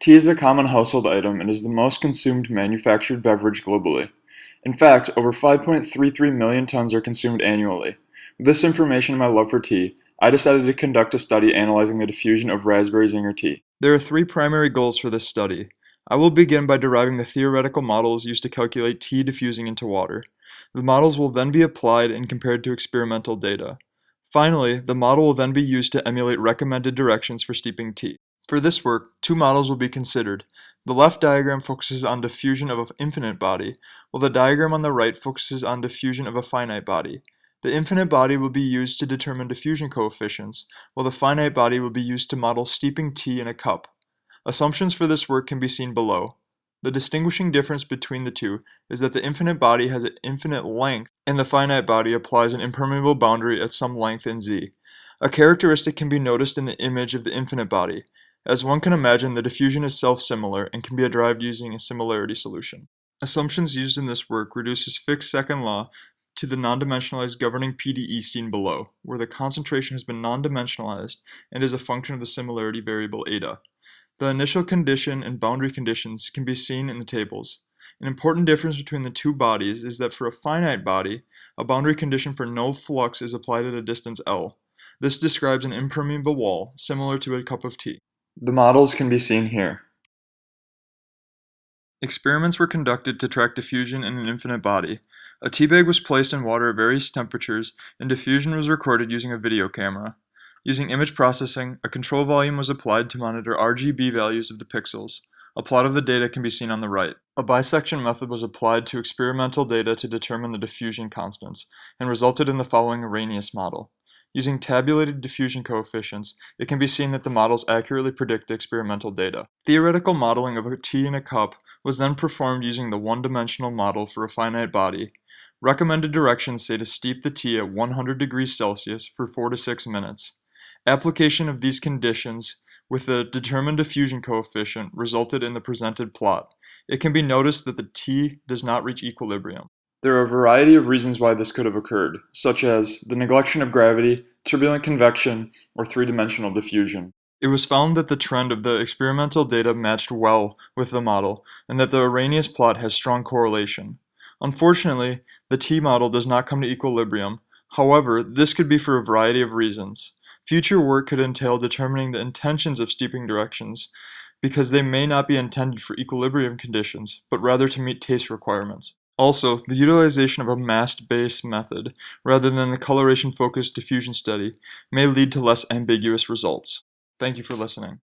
Tea is a common household item and is the most consumed manufactured beverage globally. In fact, over 5.33 million tons are consumed annually. With this information and my love for tea, I decided to conduct a study analyzing the diffusion of raspberry zinger tea. There are three primary goals for this study. I will begin by deriving the theoretical models used to calculate tea diffusing into water. The models will then be applied and compared to experimental data. Finally, the model will then be used to emulate recommended directions for steeping tea. For this work, two models will be considered. The left diagram focuses on diffusion of an infinite body, while the diagram on the right focuses on diffusion of a finite body. The infinite body will be used to determine diffusion coefficients, while the finite body will be used to model steeping tea in a cup. Assumptions for this work can be seen below. The distinguishing difference between the two is that the infinite body has an infinite length, and the finite body applies an impermeable boundary at some length in z. A characteristic can be noticed in the image of the infinite body. As one can imagine, the diffusion is self-similar and can be derived using a similarity solution. Assumptions used in this work reduces Fick's second law to the non-dimensionalized governing PDE seen below, where the concentration has been non-dimensionalized and is a function of the similarity variable eta. The initial condition and boundary conditions can be seen in the tables. An important difference between the two bodies is that for a finite body, a boundary condition for no flux is applied at a distance L. This describes an impermeable wall, similar to a cup of tea. The models can be seen here. Experiments were conducted to track diffusion in an infinite body. A tea bag was placed in water at various temperatures, and diffusion was recorded using a video camera. Using image processing, a control volume was applied to monitor RGB values of the pixels. A plot of the data can be seen on the right. A bisection method was applied to experimental data to determine the diffusion constants, and resulted in the following Arrhenius model. Using tabulated diffusion coefficients, it can be seen that the models accurately predict the experimental data. Theoretical modeling of a tea in a cup was then performed using the one-dimensional model for a finite body. Recommended directions say to steep the tea at 100 degrees Celsius for 4 to 6 minutes. Application of these conditions with the determined diffusion coefficient resulted in the presented plot. It can be noticed that the tea does not reach equilibrium. There are a variety of reasons why this could have occurred, such as the neglection of gravity, turbulent convection, or three-dimensional diffusion. It was found that the trend of the experimental data matched well with the model, and that the Arrhenius plot has strong correlation. Unfortunately, the T model does not come to equilibrium. However, this could be for a variety of reasons. Future work could entail determining the intentions of steeping directions, because they may not be intended for equilibrium conditions, but rather to meet taste requirements. Also, the utilization of a mass-based method, rather than the coloration-focused diffusion study, may lead to less ambiguous results. Thank you for listening.